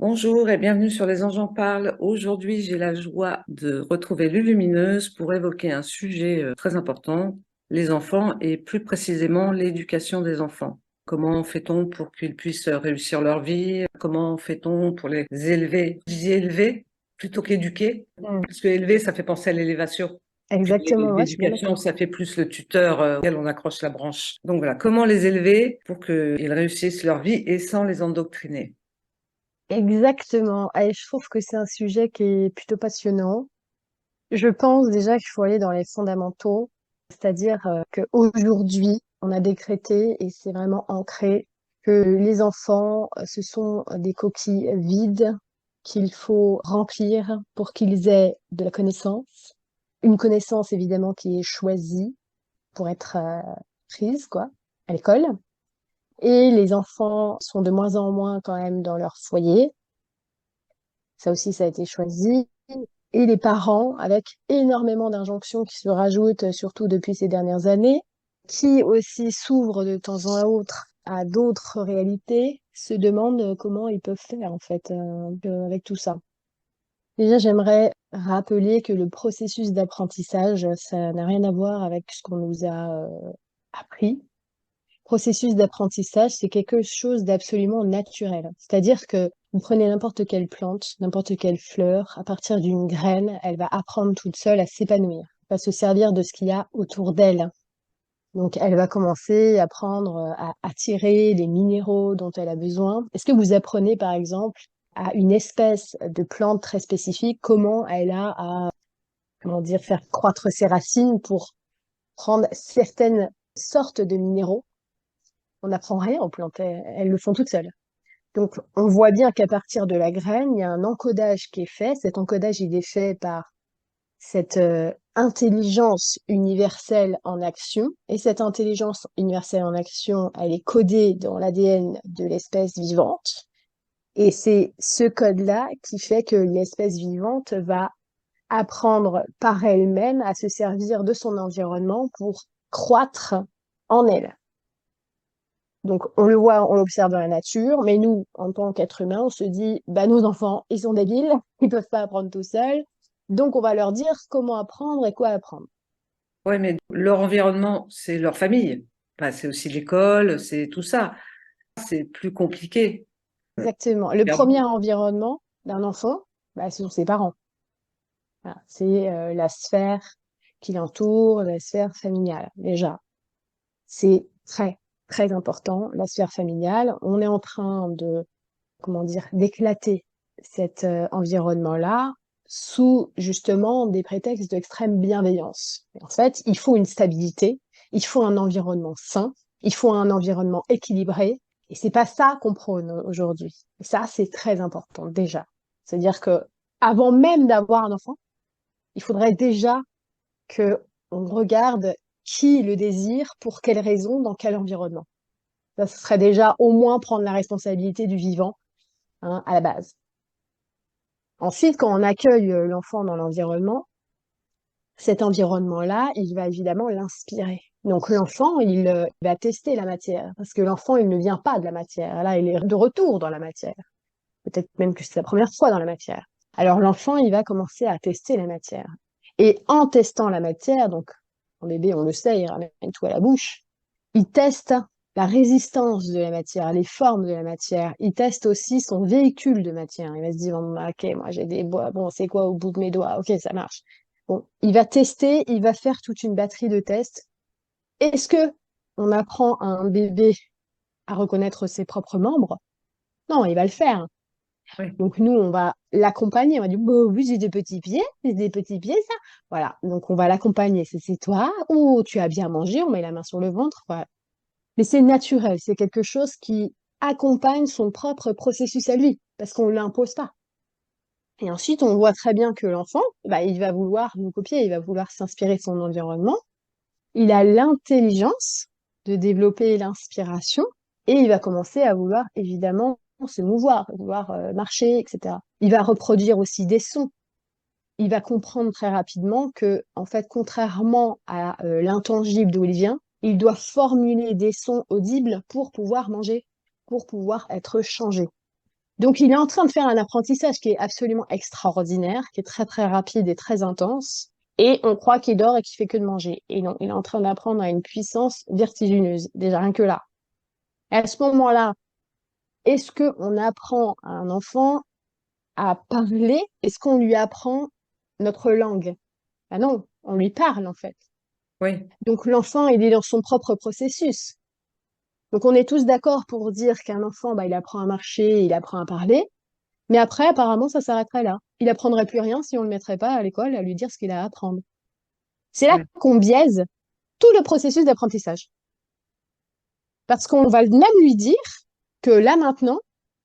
Bonjour et bienvenue sur Les Anges en parlent. Aujourd'hui, j'ai la joie de retrouver Lulumineuse pour évoquer un sujet très important, les enfants et plus précisément l'éducation des enfants. Comment fait-on pour qu'ils puissent réussir leur vie? Comment fait-on pour les élever? Je dis élever plutôt qu'éduquer, Mm. parce que élever, ça fait penser à l'élévation. Puis Exactement, ouais, je suis bien l'éducation, d'accord. ça fait plus le tuteur auquel on accroche la branche. Donc voilà, comment les élever pour qu'ils réussissent leur vie et sans les endoctriner? Exactement. Et je trouve que c'est un sujet qui est plutôt passionnant. Je pense déjà qu'il faut aller dans les fondamentaux, c'est-à-dire qu'aujourd'hui, on a décrété, et c'est vraiment ancré, que les enfants, ce sont des coquilles vides qu'il faut remplir pour qu'ils aient de la connaissance. Une connaissance, évidemment, qui est choisie pour être prise, quoi, à l'école. Et les enfants sont de moins en moins quand même dans leur foyer. Ça aussi, ça a été choisi. Et les parents, avec énormément d'injonctions qui se rajoutent, surtout depuis ces dernières années, qui aussi s'ouvrent de temps en autre à d'autres réalités, se demandent comment ils peuvent faire, en fait, avec tout ça. Déjà, j'aimerais rappeler que le processus d'apprentissage, ça n'a rien à voir avec ce qu'on nous a appris. Processus d'apprentissage, c'est quelque chose d'absolument naturel. C'est-à-dire que vous prenez n'importe quelle plante, n'importe quelle fleur, à partir d'une graine, elle va apprendre toute seule à s'épanouir, va se servir de ce qu'il y a autour d'elle. Donc, elle va commencer à apprendre à attirer les minéraux dont elle a besoin. Est-ce que vous apprenez, par exemple, à une espèce de plante très spécifique, comment elle a à, comment dire, faire croître ses racines pour prendre certaines sortes de minéraux? On n'apprend rien aux plantes, elles le font toutes seules. Donc, on voit bien qu'à partir de la graine, il y a un encodage qui est fait. Cet encodage, il est fait par cette intelligence universelle en action. Et cette intelligence universelle en action, elle est codée dans l'ADN de l'espèce vivante. Et c'est ce code-là qui fait que l'espèce vivante va apprendre par elle-même à se servir de son environnement pour croître en elle. Donc, on le voit, on l'observe dans la nature, mais nous, en tant qu'êtres humains, on se dit, bah, nos enfants, ils sont débiles, ils peuvent pas apprendre tout seuls, donc on va leur dire comment apprendre et quoi apprendre. Oui, mais leur environnement, c'est leur famille. Enfin, c'est aussi l'école, c'est tout ça. C'est plus compliqué. Exactement. Le premier environnement d'un enfant, bah, ce sont ses parents. Voilà. C'est la sphère qui l'entoure, la sphère familiale, déjà. C'est très, très important, la sphère familiale. On est en train de, comment dire, d'éclater cet environnement-là sous justement des prétextes d'extrême bienveillance. Et en fait, il faut une stabilité, il faut un environnement sain, il faut un environnement équilibré, et c'est pas ça qu'on prône aujourd'hui. Et ça, c'est très important déjà. C'est-à-dire que avant même d'avoir un enfant, il faudrait déjà que on regarde qui le désire, pour quelles raisons, dans quel environnement. Ça, ce serait déjà au moins prendre la responsabilité du vivant, hein, à la base. Ensuite, quand on accueille l'enfant dans l'environnement, cet environnement-là, il va évidemment l'inspirer. Donc l'enfant, il va tester la matière, parce que l'enfant, il ne vient pas de la matière. Là, il est de retour dans la matière. Peut-être même que c'est la première fois dans la matière. Alors l'enfant, il va commencer à tester la matière. Et en testant la matière, donc en bébé, on le sait, il ramène tout à la bouche, il teste la résistance de la matière, les formes de la matière. Il teste aussi son véhicule de matière. Il va se dire, bon, ok, moi j'ai des bois, bon, c'est quoi au bout de mes doigts? Ok, ça marche. Bon, il va tester, il va faire toute une batterie de tests. Est-ce que on apprend à un bébé à reconnaître ses propres membres? Non, il va le faire. Oui. Donc nous, on va l'accompagner. On va dire, bah, oui, j'ai des petits pieds, j'ai des petits pieds, ça. Voilà. Donc on va l'accompagner. C'est toi. Oh, tu as bien mangé. On met la main sur le ventre. Voilà. Mais c'est naturel, c'est quelque chose qui accompagne son propre processus à lui, parce qu'on ne l'impose pas. Et ensuite, on voit très bien que l'enfant, bah, il va vouloir nous copier, il va vouloir s'inspirer de son environnement. Il a l'intelligence de développer l'inspiration et il va commencer à vouloir évidemment se mouvoir, vouloir marcher, etc. Il va reproduire aussi des sons. Il va comprendre très rapidement que, en fait, contrairement à l'intangible d'où il vient, il doit formuler des sons audibles pour pouvoir manger, pour pouvoir être changé. Donc, il est en train de faire un apprentissage qui est absolument extraordinaire, qui est très, très rapide et très intense. Et on croit qu'il dort et qu'il fait que de manger. Et non, il est en train d'apprendre à une puissance vertigineuse, déjà rien que là. Et à ce moment-là, est-ce qu'on apprend à un enfant à parler? Est-ce qu'on lui apprend notre langue? Ah non, on lui parle en fait. Oui, Donc l'enfant, il est dans son propre processus. Donc on est tous d'accord pour dire qu'un enfant, bah, il apprend à marcher, il apprend à parler, mais après, apparemment, ça s'arrêterait là. Il apprendrait plus rien si on le mettrait pas à l'école à lui dire ce qu'il a à apprendre. C'est là oui, qu'on biaise tout le processus d'apprentissage. Parce qu'on va même lui dire que là maintenant,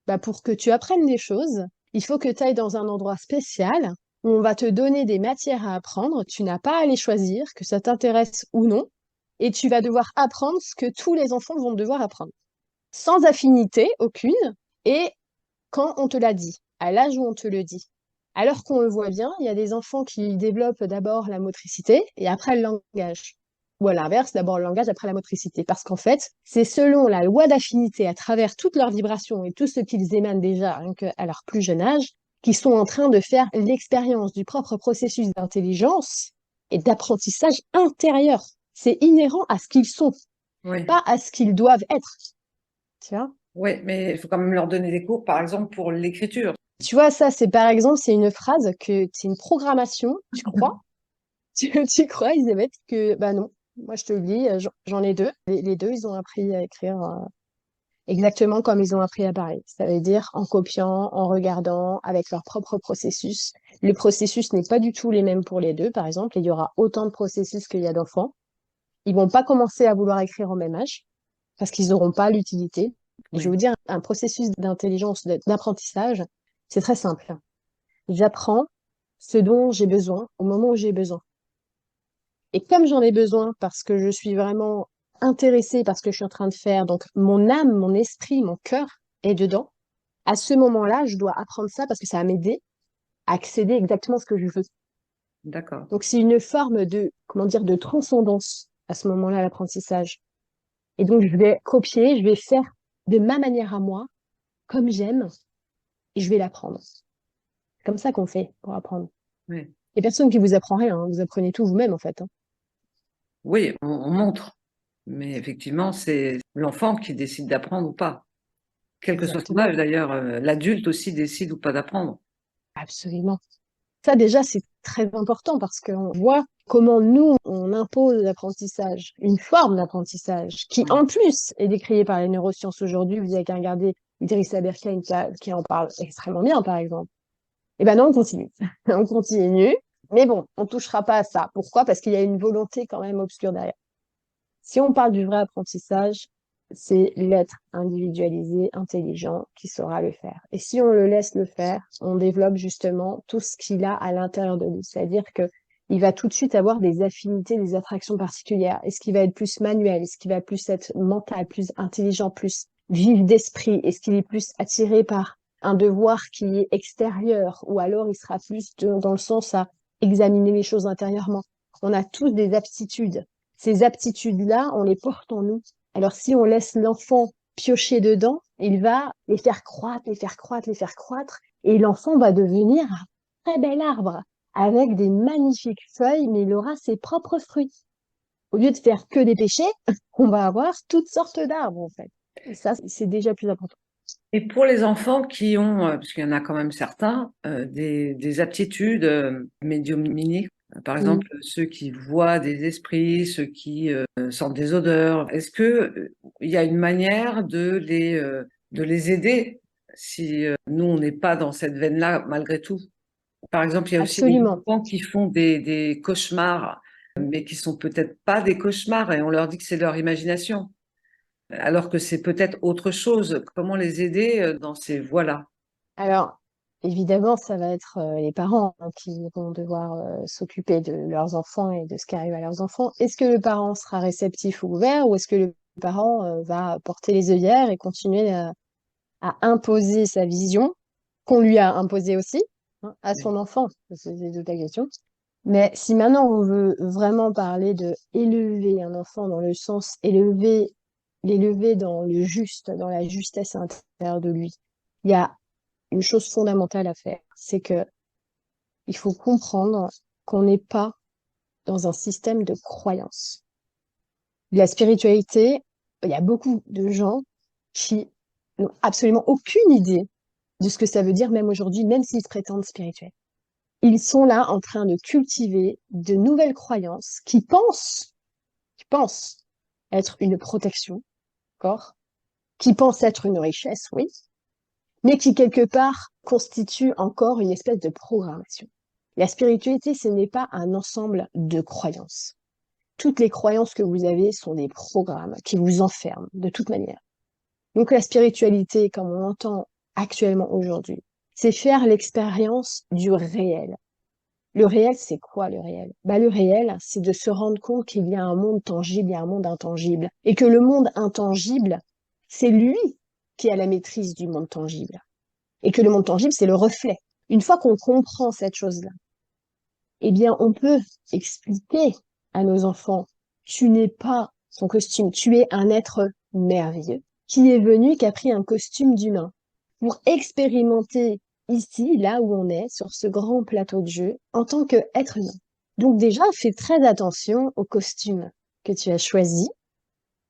bah, pour que tu apprennes des choses, il faut que tu ailles dans un endroit spécial où on va te donner des matières à apprendre. Tu n'as pas à les choisir, que ça t'intéresse ou non, et tu vas devoir apprendre ce que tous les enfants vont devoir apprendre, sans affinité aucune, et quand on te l'a dit, à l'âge où on te le dit. Alors qu'on le voit bien, il y a des enfants qui développent d'abord la motricité et après le langage. Ou à l'inverse, d'abord le langage, après la motricité. Parce qu'en fait, c'est selon la loi d'affinité, à travers toutes leurs vibrations et tout ce qu'ils émanent déjà, rien qu'à leur plus jeune âge, qu'ils sont en train de faire l'expérience du propre processus d'intelligence et d'apprentissage intérieur. C'est inhérent à ce qu'ils sont, oui. pas à ce qu'ils doivent être. Tu vois? Oui, mais il faut quand même leur donner des cours, par exemple, pour l'écriture. Tu vois, ça, c'est par exemple, c'est une phrase que c'est une programmation. Tu crois? Tu crois, Elisabeth, que bah non. Moi, je te le dis, j'en ai deux. Les deux, ils ont appris à écrire exactement comme ils ont appris à parler. Ça veut dire en copiant, en regardant, avec leur propre processus. Le processus n'est pas du tout les mêmes pour les deux, par exemple. Il y aura autant de processus qu'il y a d'enfants. Ils vont pas commencer à vouloir écrire au même âge parce qu'ils n'auront pas l'utilité. Et je vais Oui, vous dire, un processus d'intelligence, d'apprentissage, c'est très simple. J'apprends ce dont j'ai besoin au moment où j'ai besoin. Et comme j'en ai besoin parce que je suis vraiment intéressée par ce que je suis en train de faire, donc mon âme, mon esprit, mon cœur est dedans, à ce moment-là, je dois apprendre ça parce que ça va m'aider à accéder exactement à ce que je veux. d'accord. Donc c'est une forme de, comment dire, de transcendance à ce moment-là, l'apprentissage. Et donc je vais copier, je vais faire de ma manière à moi, comme j'aime, et je vais l'apprendre. C'est comme ça qu'on fait pour apprendre. Oui, Il n'y a personne qui vous apprend rien, hein. Vous apprenez tout vous-même en fait, hein. oui, on montre. Mais effectivement, c'est l'enfant qui décide d'apprendre ou pas. Quel que soit son Exactement. âge, d'ailleurs, l'adulte aussi décide ou pas d'apprendre. Absolument. Ça, déjà, c'est très important parce qu'on voit comment nous, on impose l'apprentissage, une forme d'apprentissage qui, Oui, en plus, est décriée par les neurosciences aujourd'hui. Vous avez qu'à regarder Idrissa Berkane qui en parle extrêmement bien, par exemple. Eh ben non, on continue. On continue. Mais bon, on touchera pas à ça. Pourquoi? Parce qu'il y a une volonté quand même obscure derrière. Si on parle du vrai apprentissage, c'est l'être individualisé, intelligent qui saura le faire. Et si on le laisse le faire, on développe justement tout ce qu'il a à l'intérieur de lui. C'est-à-dire que il va tout de suite avoir des affinités, des attractions particulières. Est-ce qu'il va être plus manuel? Est-ce qu'il va plus être mental, plus intelligent, plus vif d'esprit? Est-ce qu'il est plus attiré par un devoir qui est extérieur? Ou alors il sera plus dans le sens à examiner les choses intérieurement? On a tous des aptitudes. Ces aptitudes-là, on les porte en nous. Alors, si on laisse l'enfant piocher dedans, il va les faire croître, les faire croître, les faire croître, et l'enfant va devenir un très bel arbre avec des magnifiques feuilles, mais il aura ses propres fruits. Au lieu de faire que des pêchers, on va avoir toutes sortes d'arbres, en fait. Et ça, c'est déjà plus important. et pour les enfants qui ont, parce qu'il y en a quand même certains, des aptitudes médiumniques, par Mm. exemple ceux qui voient des esprits, ceux qui sentent des odeurs, est-ce que il y a une manière de les aider si nous on n'est pas dans cette veine-là malgré tout? Par exemple, il y a aussi des Absolument. enfants qui font des cauchemars, mais qui sont peut-être pas des cauchemars et on leur dit que c'est leur imagination alors que c'est peut-être autre chose. Comment les aider dans ces voies-là? Alors, évidemment, ça va être les parents hein, qui vont devoir s'occuper de leurs enfants et de ce qui arrive à leurs enfants. Est-ce que le parent sera réceptif ou ouvert ou est-ce que le parent va porter les œillères et continuer à imposer sa vision, qu'on lui a imposée aussi, hein, à Oui, son enfant? C'est toute la question. Mais si maintenant on veut vraiment parler de élever un enfant dans le sens l'élever dans le juste, dans la justesse intérieure de lui, il y a une chose fondamentale à faire, c'est que il faut comprendre qu'on n'est pas dans un système de croyance. La spiritualité, il y a beaucoup de gens qui n'ont absolument aucune idée de ce que ça veut dire, même aujourd'hui, même s'ils se prétendent spirituels. Ils sont là en train de cultiver de nouvelles croyances qui pensent être une protection, d'accord? Qui pensent être une richesse, oui, mais qui quelque part constituent encore une espèce de programmation. La spiritualité, ce n'est pas un ensemble de croyances. Toutes les croyances que vous avez sont des programmes qui vous enferment de toute manière. Donc la spiritualité, comme on l'entend actuellement aujourd'hui, c'est faire l'expérience du réel. Le réel, c'est quoi le réel? Le réel, c'est de se rendre compte qu'il y a un monde tangible, il y a un monde intangible. Et que le monde intangible, c'est lui qui a la maîtrise du monde tangible. Et que le monde tangible, c'est le reflet. Une fois qu'on comprend cette chose-là, eh bien, on peut expliquer à nos enfants, tu n'es pas son costume, tu es un être merveilleux qui est venu, qui a pris un costume d'humain pour expérimenter ici, là où on est, sur ce grand plateau de jeu, en tant qu'être humain. Donc déjà, fais très attention au costume que tu as choisi,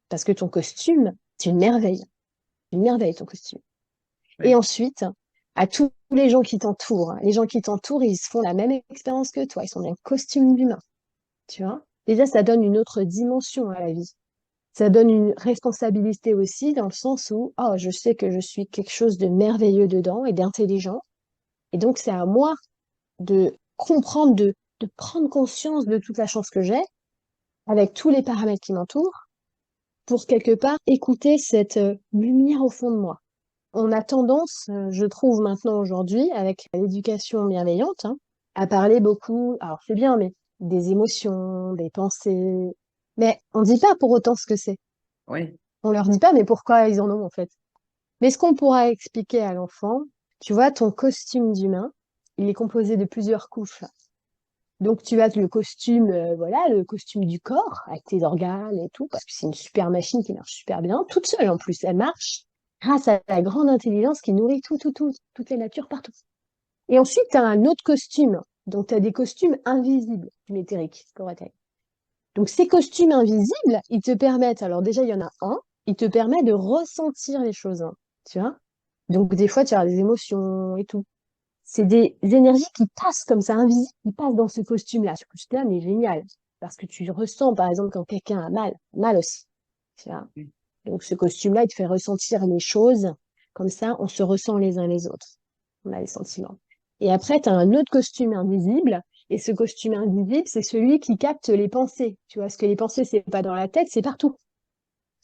parce que ton costume, c'est une merveille ton costume. Et Oui. ensuite, à tous les gens qui t'entourent. Les gens qui t'entourent, ils se font la même expérience que toi. Ils sont dans un costume d'humain, tu vois. Déjà, ça donne une autre dimension à la vie. Ça donne une responsabilité aussi dans le sens où, oh, je sais que je suis quelque chose de merveilleux dedans et d'intelligent. Et donc, c'est à moi de comprendre, de prendre conscience de toute la chance que j'ai avec tous les paramètres qui m'entourent pour quelque part écouter cette lumière au fond de moi. On a tendance, je trouve maintenant aujourd'hui, avec l'éducation bienveillante, hein, à parler beaucoup, alors c'est bien, mais des émotions, des pensées, mais on ne dit pas pour autant ce que c'est. Oui. On leur dit pas, mais pourquoi ils en ont en fait. Mais ce qu'on pourra expliquer à l'enfant, tu vois, ton costume d'humain, il est composé de plusieurs couches. Donc tu as le costume, voilà, le costume du corps, avec tes organes et tout, parce que c'est une super machine qui marche super bien, toute seule en plus, elle marche grâce à la grande intelligence qui nourrit toute la nature partout. Et ensuite, tu as un autre costume, donc tu as des costumes invisibles, éthériques, correct. Donc ces costumes invisibles, ils te permettent, alors déjà il y en a un, il te permet de ressentir les choses, hein, tu vois. Donc des fois tu as des émotions et tout. C'est des énergies qui passent comme ça, invisibles, qui passent dans ce costume-là. Ce costume-là, mais génial. Parce que tu ressens, par exemple, quand quelqu'un a mal, mal aussi. Tu vois. Oui. Donc, ce costume-là, il te fait ressentir les choses. Comme ça, on se ressent les uns les autres. On a les sentiments. Et après, tu as un autre costume invisible. Et ce costume invisible, c'est celui qui capte les pensées. Tu vois, parce que les pensées, c'est pas dans la tête, c'est partout.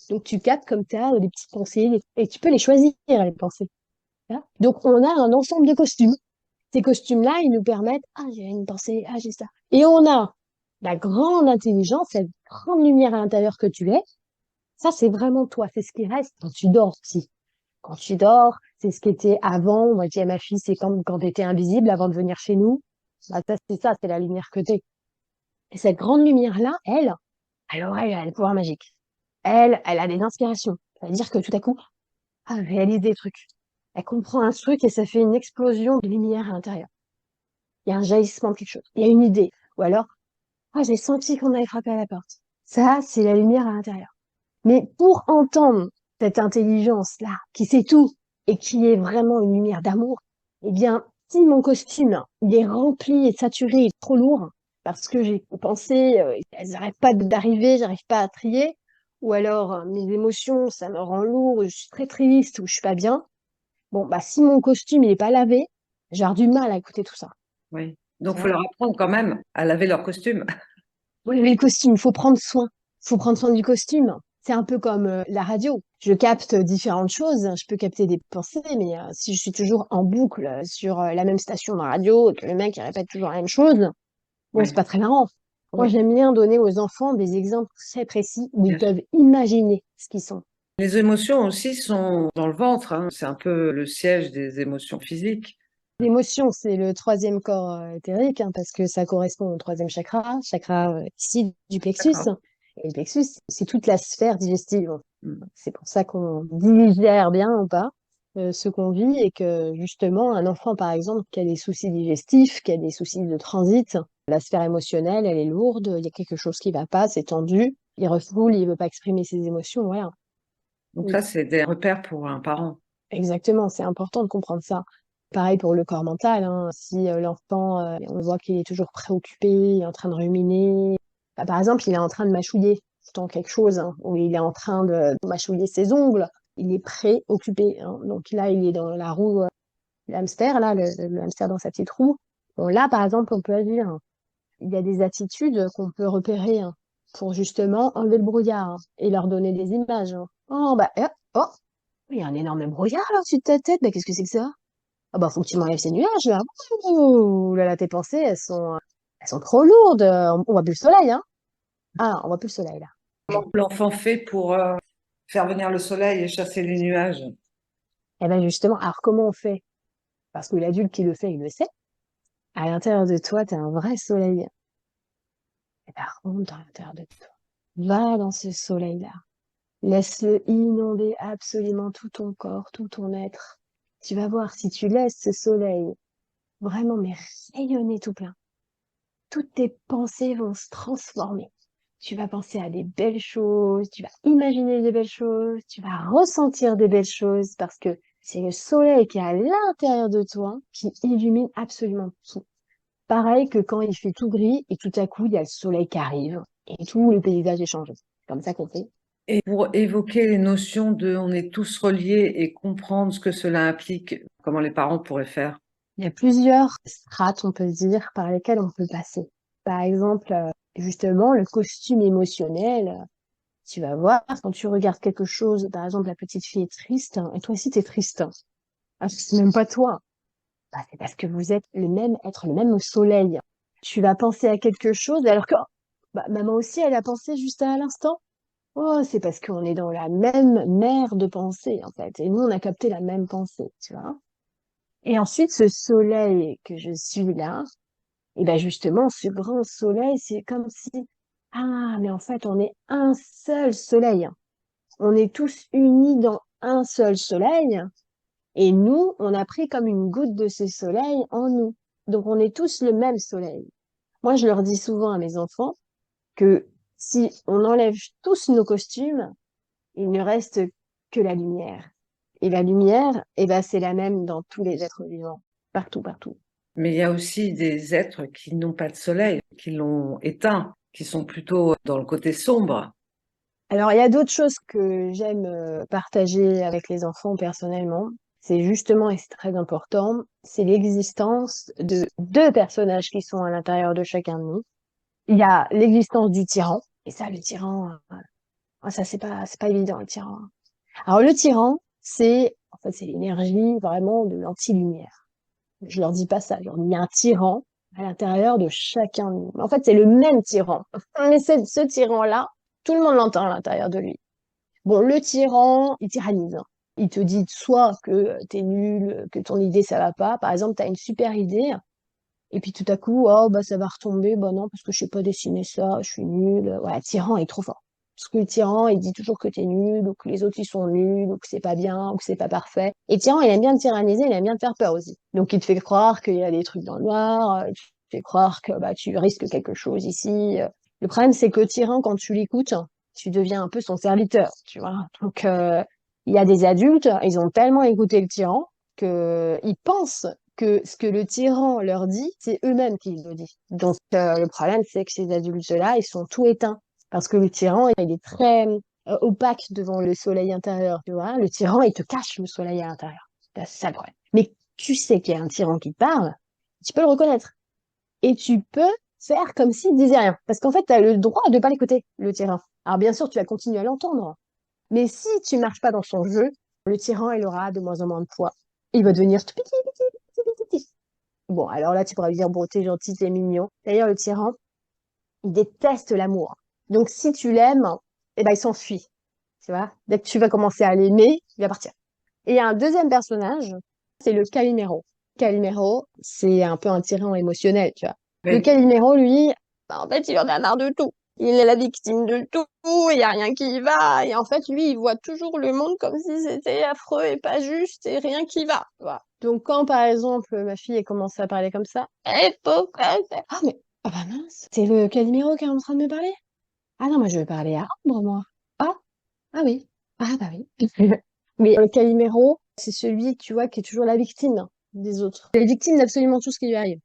Donc, tu captes comme tu as des petites pensées et tu peux les choisir, les pensées. Tu vois. Donc, on a un ensemble de costumes. Ces costumes-là, ils nous permettent, ah, j'ai une pensée, ah, j'ai ça. Et on a la grande intelligence, cette grande lumière à l'intérieur que tu es. Ça, c'est vraiment toi. C'est ce qui reste quand tu dors aussi. Quand tu dors, c'est ce qui était avant. Moi, je dis à ma fille, c'est comme quand tu étais invisible avant de venir chez nous. Ça, c'est la lumière que t'es. Et cette grande lumière-là, alors elle a le pouvoir magique. Elle a des inspirations. Ça veut dire que tout à coup, elle réalise des trucs. Elle comprend un truc et ça fait une explosion de lumière à l'intérieur. Il y a un jaillissement de quelque chose, il y a une idée. Ou alors, ah, j'ai senti qu'on avait frappé à la porte. Ça, c'est la lumière à l'intérieur. Mais pour entendre cette intelligence-là, qui sait tout, et qui est vraiment une lumière d'amour, eh bien, si mon costume, il est rempli et saturé, il est trop lourd, parce que j'ai pensé, elles n'arrêtent pas d'arriver, j'arrive pas à trier, ou alors mes émotions, ça me rend lourd, je suis très triste, ou je suis pas bien. Bon, bah, si mon costume, il est pas lavé, j'ai du mal à écouter tout ça. Oui. Donc, Tu il faut vois. leur apprendre quand même à laver leur costume. Oui, mais le costume, il faut prendre soin. Il faut prendre soin du costume. C'est un peu comme la radio. Je capte différentes choses. Je peux capter des pensées, mais si je suis toujours en boucle sur la même station de radio et que le mec il répète toujours la même chose, bon, c'est Oui. pas très marrant. Moi, Oui, j'aime bien donner aux enfants des exemples très précis où ils bien sûr. peuvent imaginer ce qu'ils sont. Les émotions aussi sont dans le ventre, hein. C'est un peu le siège des émotions physiques. L'émotion, c'est le troisième corps éthérique, hein, parce que ça correspond au troisième chakra ici du plexus. D'accord. Et le plexus, c'est toute la sphère digestive. Mm. C'est pour ça qu'on digère bien ou pas. ce qu'on vit et que justement, un enfant, par exemple, qui a des soucis digestifs, qui a des soucis de transit, la sphère émotionnelle, elle est lourde, il y a quelque chose qui va pas, c'est tendu, il refoule, il veut pas exprimer ses émotions, voilà. Donc ça, c'est des repères pour un parent. Exactement, c'est important de comprendre ça. Pareil pour le corps mental, hein. Si l'enfant, on voit qu'il est toujours préoccupé, il est en train de ruminer, bah, par exemple, il est en train de mâchouiller dans quelque chose, hein, ou il est en train de mâchouiller ses ongles, il est préoccupé, hein. Donc là, il est dans la roue, le hamster, là, le hamster dans sa petite roue. Bon, là, par exemple, on peut agir, hein. Il y a des attitudes qu'on peut repérer, hein, pour justement enlever le brouillard, hein, et leur donner des images, hein. Oh, bah, oh, il y a un énorme brouillard là au-dessus de ta tête, bah qu'est-ce que c'est que ça? Ah bah faut que tu m'enlèves ces nuages là. Ouh là là, tes pensées, elles sont trop lourdes. On voit plus le soleil, hein. Ah, on voit plus le soleil là. Comment l'enfant fait pour faire venir le soleil et chasser les nuages? Et ben justement, alors comment on fait? Parce que l'adulte qui le fait, il le sait. À l'intérieur de toi, t'as un vrai soleil. Et ben rentre à l'intérieur de toi. Va dans ce soleil-là. Laisse-le inonder absolument tout ton corps, tout ton être. Tu vas voir si tu laisses ce soleil vraiment mais rayonner tout plein. Toutes tes pensées vont se transformer. Tu vas penser à des belles choses, tu vas imaginer des belles choses, tu vas ressentir des belles choses parce que c'est le soleil qui est à l'intérieur de toi qui illumine absolument tout. Pareil que quand il fait tout gris et tout à coup il y a le soleil qui arrive et tout le paysage est changé. C'est comme ça qu'on fait. Et pour évoquer les notions de on est tous reliés et comprendre ce que cela implique, comment les parents pourraient faire. Il y a plusieurs strates, on peut dire, par lesquelles on peut passer. Par exemple, justement, le costume émotionnel. Tu vas voir, quand tu regardes quelque chose, par exemple, la petite fille est triste, hein, et toi aussi t'es triste, hein. Ah, c'est même pas toi. Bah, c'est parce que vous êtes le même être, le même soleil. Tu vas penser à quelque chose, alors que bah, maman aussi, elle a pensé juste à l'instant. Oh, c'est parce qu'on est dans la même mer de pensée, en fait. Et nous, on a capté la même pensée, tu vois. Et ensuite, ce soleil que je suis là, et ben justement, ce grand soleil, c'est comme si, ah, mais en fait, on est un seul soleil. On est tous unis dans un seul soleil, et nous, on a pris comme une goutte de ce soleil en nous. Donc, on est tous le même soleil. Moi, je leur dis souvent à mes enfants que si on enlève tous nos costumes, il ne reste que la lumière. Et la lumière, eh ben, c'est la même dans tous les êtres vivants, partout, partout. Mais il y a aussi des êtres qui n'ont pas de soleil, qui l'ont éteint, qui sont plutôt dans le côté sombre. Alors, il y a d'autres choses que j'aime partager avec les enfants personnellement. C'est justement, et c'est très important, c'est l'existence de deux personnages qui sont à l'intérieur de chacun de nous. Il y a l'existence du tyran, et ça, le tyran, ça, c'est pas évident, le tyran. Alors, le tyran, en fait, c'est l'énergie vraiment de l'anti-lumière. Je leur dis pas ça, je leur dis, il y a un tyran à l'intérieur de chacun de nous. En fait, c'est le même tyran. Mais ce tyran-là, tout le monde l'entend à l'intérieur de lui. Bon, le tyran, il tyrannise, hein. Il te dit soit que t'es nul, que ton idée ça va pas. Par exemple, t'as une super idée, et puis tout à coup, oh bah ça va retomber, bah non, parce que je sais pas dessiner ça, je suis nul. Voilà, le tyran est trop fort. Parce que le tyran, il dit toujours que t'es nul, ou que les autres ils sont nuls, ou que c'est pas bien, ou que c'est pas parfait. Et le tyran, il aime bien te tyranniser, il aime bien te faire peur aussi. Donc il te fait croire qu'il y a des trucs dans le noir, il te fait croire que bah tu risques quelque chose ici. Le problème, c'est que le tyran, quand tu l'écoutes, tu deviens un peu son serviteur, tu vois. Donc il y a des adultes, ils ont tellement écouté le tyran que ils pensent que ce que le tyran leur dit, c'est eux-mêmes qui le disent. Donc le problème, c'est que ces adultes-là, ils sont tout éteints. Parce que le tyran, il est très opaque devant le soleil intérieur, tu vois. Le tyran, il te cache le soleil à l'intérieur. C'est ça le problème. Mais tu sais qu'il y a un tyran qui te parle, tu peux le reconnaître. Et tu peux faire comme s'il disait rien. Parce qu'en fait, tu as le droit de pas l'écouter, le tyran. Alors bien sûr, tu vas continuer à l'entendre. Mais si tu marches pas dans son jeu, le tyran, il aura de moins en moins de poids. Il va devenir tout petit, petit, petit, petit, petit. Bon, alors là, tu pourras lui dire, bon, t'es gentil, t'es mignon. D'ailleurs, le tyran, il déteste l'amour. Donc, si tu l'aimes, eh ben, il s'enfuit. Tu vois? Dès que tu vas commencer à l'aimer, il va partir. Et il y a un deuxième personnage, c'est le Calimero. Calimero, c'est un peu un tyran émotionnel, tu vois. Le Mais Calimero, lui, bah, en fait, il en a marre de tout. il est la victime de tout, il y a rien qui va. Et en fait, lui, il voit toujours le monde comme si c'était affreux et pas juste et rien qui va. Voilà. Donc, quand, par exemple, ma fille a commencé à parler comme ça, eh, pourquoi c'est- ah, mais, ah bah mince, c'est le Calimero qui est en train de me parler? Ah non, moi, je vais parler à Ambre, moi. Ah, ah oui. Ah bah oui. Mais le Calimero, c'est celui, tu vois, qui est toujours la victime des autres. Il est victime d'absolument tout ce qui lui arrive.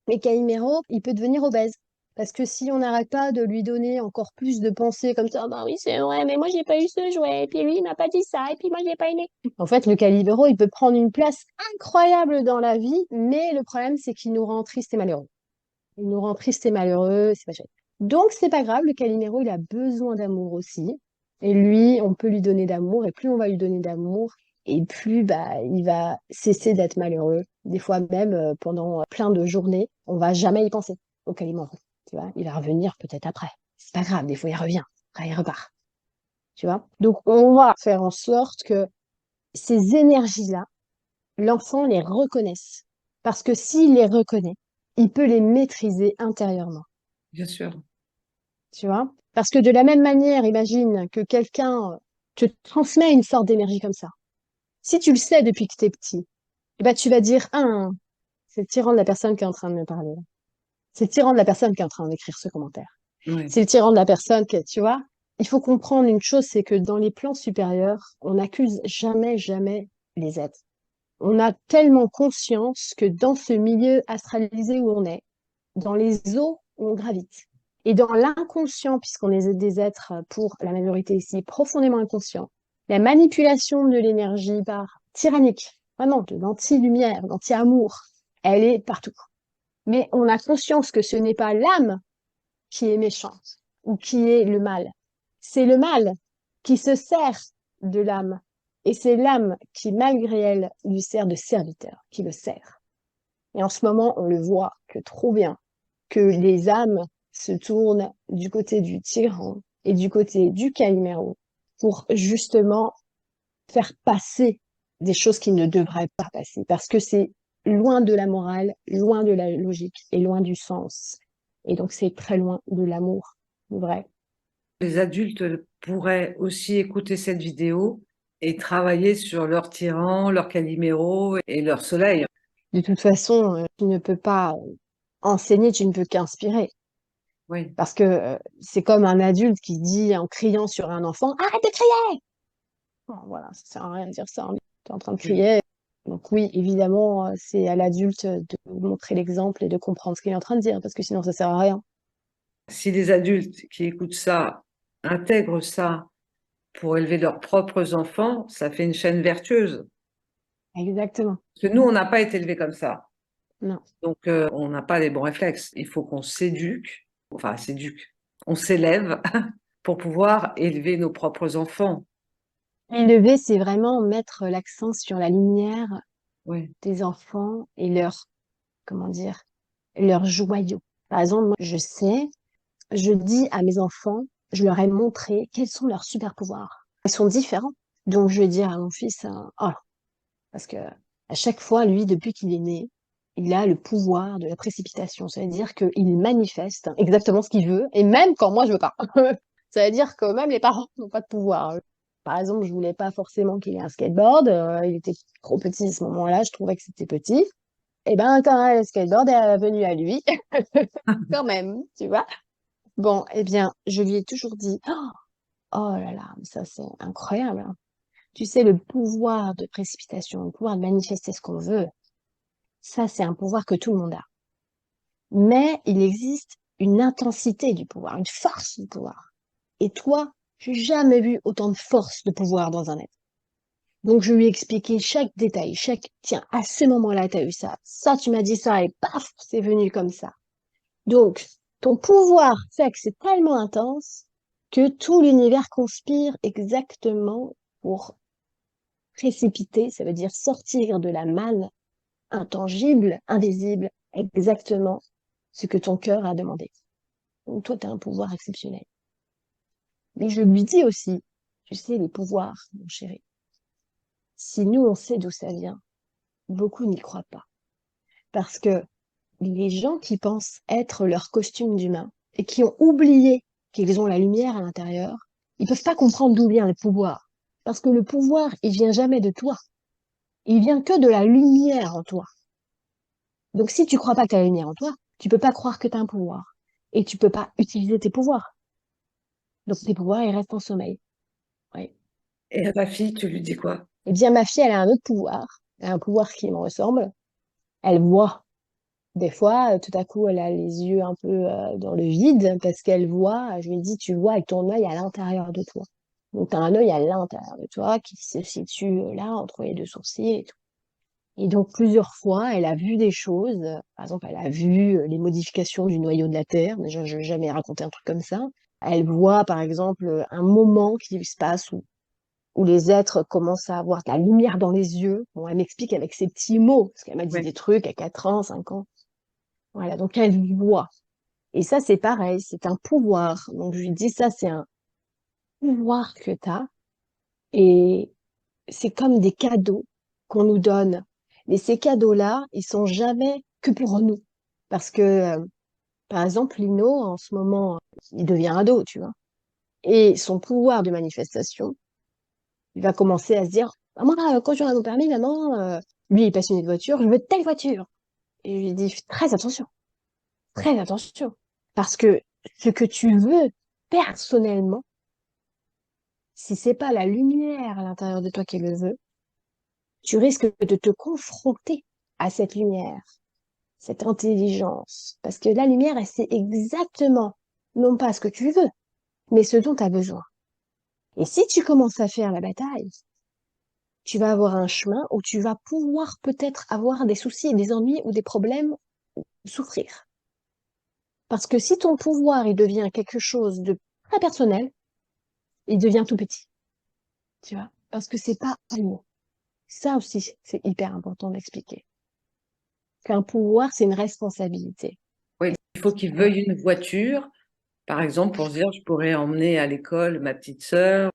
Mais Calimero, il peut devenir obèse. Parce que si on n'arrête pas de lui donner encore plus de pensées comme ça, bah oui, c'est vrai, mais moi j'ai pas eu ce jouet, et puis lui il m'a pas dit ça, et puis moi j'ai pas aimé. En fait, le Calimero, il peut prendre une place incroyable dans la vie, mais le problème c'est qu'il nous rend tristes et malheureux. Il nous rend tristes et malheureux, c'est pas chouette. Donc c'est pas grave, le Calimero, il a besoin d'amour aussi. Et lui, on peut lui donner d'amour, et plus on va lui donner d'amour, et plus bah, il va cesser d'être malheureux. Des fois même, pendant plein de journées, on va jamais y penser au Calimero. Tu vois, il va revenir peut-être après. C'est pas grave, des fois il revient, après il repart. Tu vois. Donc on va faire en sorte que ces énergies-là, l'enfant les reconnaisse. Parce que s'il les reconnaît, il peut les maîtriser intérieurement. Bien sûr. Tu vois? Parce que de la même manière, imagine que quelqu'un te transmet une sorte d'énergie comme ça. Si tu le sais depuis que tu es petit, eh ben, tu vas dire, ah, c'est le tyran de la personne qui est en train de me parler. C'est le tyran de la personne qui est en train d'écrire ce commentaire. Oui. C'est le tyran de la personne que, tu vois? Il faut comprendre une chose, c'est que dans les plans supérieurs, on n'accuse jamais, jamais les êtres. On a tellement conscience que dans ce milieu astralisé où on est, dans les eaux où on gravite, et dans l'inconscient, puisqu'on est des êtres, pour la majorité ici, profondément inconscients, la manipulation de l'énergie par tyrannique, vraiment de l'anti-lumière, l'anti-amour, elle est partout. Mais on a conscience que ce n'est pas l'âme qui est méchante ou qui est le mal. C'est le mal qui se sert de l'âme. Et c'est l'âme qui, malgré elle, lui sert de serviteur, qui le sert. Et en ce moment, on le voit que trop bien, que les âmes se tournent du côté du tyran et du côté du Calimero pour justement faire passer des choses qui ne devraient pas passer, parce que c'est loin de la morale, loin de la logique et loin du sens. Et donc c'est très loin de l'amour, vrai. Les adultes pourraient aussi écouter cette vidéo et travailler sur leur tyran, leur Calimero et leur soleil. De toute façon, tu ne peux pas enseigner, tu ne peux qu'inspirer. Oui, Parce que c'est comme un adulte qui dit en criant sur un enfant, arrête de crier! Bon, voilà, ça sert à rien de dire ça. Tu es en train de oui. crier. Donc oui, évidemment, c'est à l'adulte de montrer l'exemple et de comprendre ce qu'il est en train de dire, parce que sinon ça sert à rien. Si les adultes qui écoutent ça intègrent ça pour élever leurs propres enfants, ça fait une chaîne vertueuse. Exactement. Parce que nous, on n'a pas été élevés comme ça. Non. Donc, on n'a pas les bons réflexes. Il faut qu'on s'éduque, enfin, s'éduque, on s'élève pour pouvoir élever nos propres enfants. Élever, c'est vraiment mettre l'accent sur la lumière Oui, des enfants et leur, comment dire, leur joyau. Par exemple, moi, je sais, je dis à mes enfants, je leur ai montré quels sont leurs super pouvoirs. Ils sont différents. Donc, je vais dire à mon fils, oh, parce que à chaque fois, lui, depuis qu'il est né, il a le pouvoir de la précipitation. Ça veut dire qu'il manifeste exactement ce qu'il veut, et même quand moi je veux pas. Ça veut dire que même les parents n'ont pas de pouvoir. Par exemple, je voulais pas forcément qu'il ait un skateboard. Il était trop petit à ce moment-là. Je trouvais que c'était petit. Et ben, quand le skateboard est venu à lui, quand même, tu vois. Bon, eh bien, je lui ai toujours dit, oh, oh là là, mais ça c'est incroyable, hein. Tu sais, le pouvoir de précipitation, le pouvoir de manifester ce qu'on veut, ça, c'est un pouvoir que tout le monde a. Mais il existe une intensité du pouvoir, une force du pouvoir. Et toi, j'ai jamais vu autant de force de pouvoir dans un être. Donc, je lui ai expliqué chaque détail, tiens, à ce moment-là, tu as eu ça, tu m'as dit ça, et paf, c'est venu comme ça. Donc, ton pouvoir fait que c'est tellement intense que tout l'univers conspire exactement pour précipiter, ça veut dire sortir de la manne intangible, invisible, exactement ce que ton cœur a demandé. Donc toi, tu as un pouvoir exceptionnel. Mais je lui dis aussi, tu sais, les pouvoirs, mon chéri, si nous, on sait d'où ça vient, beaucoup n'y croient pas. Parce que les gens qui pensent être leur costume d'humain, et qui ont oublié qu'ils ont la lumière à l'intérieur, ils peuvent pas comprendre d'où vient le pouvoir. Parce que le pouvoir, il vient jamais de toi. Il vient que de la lumière en toi. Donc, si tu crois pas que tu as la lumière en toi, tu peux pas croire que tu as un pouvoir. Et tu peux pas utiliser tes pouvoirs. Donc, tes pouvoirs, ils restent en sommeil. Ouais. Et à ta fille, tu lui dis quoi? Eh bien, ma fille, elle a un autre pouvoir. Elle a un pouvoir qui me ressemble. Elle voit. Des fois, tout à coup, elle a les yeux un peu dans le vide parce qu'elle voit. Je lui dis, tu vois avec ton œil à l'intérieur de toi. Donc, tu as un œil à l'intérieur de toi qui se situe là, entre les deux sourcils et tout. Et donc, plusieurs fois, elle a vu des choses. Par exemple, elle a vu les modifications du noyau de la Terre. Déjà, je n'ai jamais raconté un truc comme ça. Elle voit, par exemple, un moment qui se passe où les êtres commencent à avoir de la lumière dans les yeux. Bon, elle m'explique avec ses petits mots, parce qu'elle m'a dit Oui. des trucs à 4 ans, 5 ans. Voilà, donc elle voit. Et ça, c'est pareil, c'est un pouvoir. Donc, je lui dis, ça, c'est un pouvoir que tu as. Et c'est comme des cadeaux qu'on nous donne. Mais ces cadeaux-là, ils sont jamais que pour nous. Parce que, par exemple, Lino, en ce moment, il devient ado, tu vois. Et son pouvoir de manifestation, il va commencer à se dire, ah, moi, quand j'aurai mon permis, maman, lui, il est passionné de voiture, je veux telle voiture. Et je lui dis, très attention. Parce que ce que tu veux personnellement, si c'est pas la lumière à l'intérieur de toi qui le veut, tu risques de te confronter à cette lumière, cette intelligence. Parce que la lumière, elle sait exactement, non pas ce que tu veux, mais ce dont tu as besoin. Et si tu commences à faire la bataille, tu vas avoir un chemin où tu vas pouvoir peut-être avoir des soucis et des ennuis ou des problèmes, souffrir. Parce que si ton pouvoir, il devient quelque chose de très personnel, il devient tout petit, tu vois. Parce que c'est pas à nous. Ça aussi, c'est hyper important d'expliquer. Qu'un pouvoir, c'est une responsabilité. Oui, il faut qu'il veuille une voiture, par exemple, pour se dire, je pourrais emmener à l'école ma petite sœur.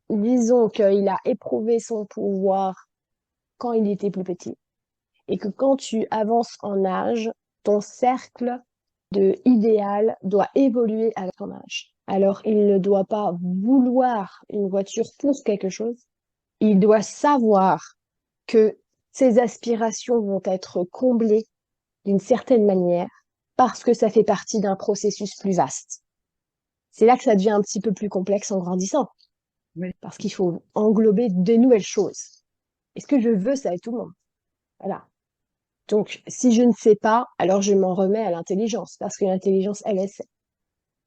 Disons qu'il a éprouvé son pouvoir quand il était plus petit et que quand tu avances en âge, ton cercle de idéal doit évoluer avec ton âge. Alors, il ne doit pas vouloir une voiture pour quelque chose. Il doit savoir que ses aspirations vont être comblées d'une certaine manière parce que ça fait partie d'un processus plus vaste. C'est là que ça devient un petit peu plus complexe en grandissant Oui. parce qu'il faut englober de nouvelles choses. Et ce que je veux, ça avec tout le monde. Voilà. Donc, si je ne sais pas, alors je m'en remets à l'intelligence parce que l'intelligence, elle sait.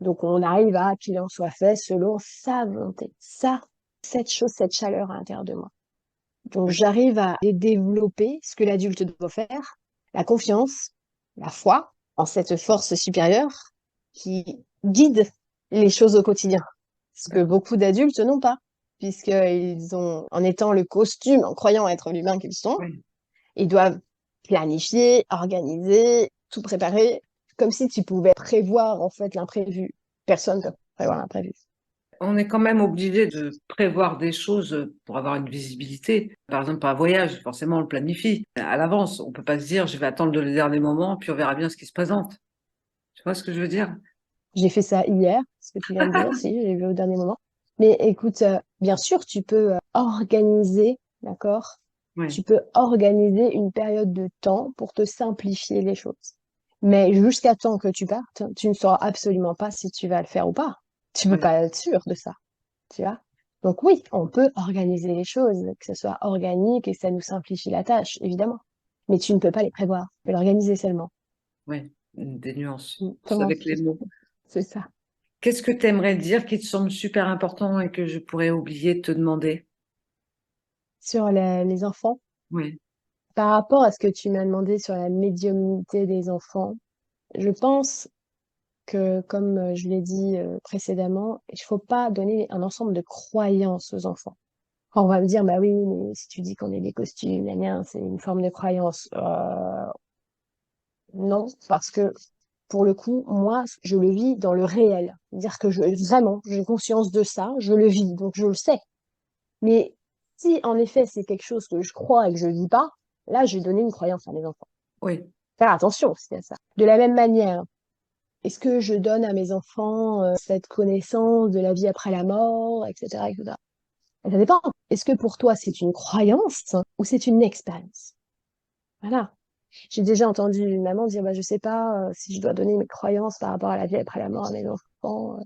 Donc, on arrive à qu'il en soit fait selon sa volonté. Ça, cette chose, cette chaleur à l'intérieur de moi. Donc, Oui. j'arrive à développer ce que l'adulte doit faire, la confiance, la foi en cette force supérieure qui guide les choses au quotidien. Ce que beaucoup d'adultes n'ont pas, puisqu'ils ont, en étant le costume, en croyant être l'humain qu'ils sont, Oui. ils doivent planifier, organiser, tout préparer, comme si tu pouvais prévoir en fait l'imprévu. Personne ne peut prévoir l'imprévu. On est quand même obligé de prévoir des choses pour avoir une visibilité. Par exemple, un voyage, forcément, on le planifie à l'avance. On peut pas se dire, je vais attendre le dernier moment, puis on verra bien ce qui se présente. Tu vois ce que je veux dire? J'ai fait ça hier, ce que tu viens de dire, si, j'ai vu au dernier moment. Mais écoute, bien sûr, tu peux organiser, d'accord? Oui. Tu peux organiser une période de temps pour te simplifier les choses. Mais jusqu'à temps que tu partes, tu ne sauras absolument pas si tu vas le faire ou pas. Tu peux Oui. pas être sûr de ça, tu vois? Donc oui, on peut organiser les choses, que ce soit organique et ça nous simplifie la tâche, évidemment. Mais tu ne peux pas les prévoir, tu peux l'organiser seulement. Oui. Des nuances. C'est Comment? avec les mots. C'est ça. Qu'est-ce que tu aimerais dire qui te semble super important et que je pourrais oublier de te demander? Sur les enfants. Oui. Par rapport à ce que tu m'as demandé sur la médiumnité des enfants, je pense que, comme je l'ai dit précédemment, il faut pas donner un ensemble de croyances aux enfants. On va me dire, bah oui, mais si tu dis qu'on est des costumes, gna gna, c'est une forme de croyance. Non, parce que pour le coup, moi, je le vis dans le réel. C'est-à-dire que vraiment, j'ai conscience de ça, je le vis, donc je le sais. Mais si en effet c'est quelque chose que je crois et que je ne vis pas, là, je vais donner une croyance à mes enfants. Oui. Faire attention aussi à ça. De la même manière, Est-ce que je donne à mes enfants cette connaissance de la vie après la mort, etc., etc. Et ça dépend. Est-ce que pour toi, c'est une croyance ou c'est une expérience? Voilà. J'ai déjà entendu une maman dire, bah, je sais pas si je dois donner mes croyances par rapport à la vie après la mort à mes enfants.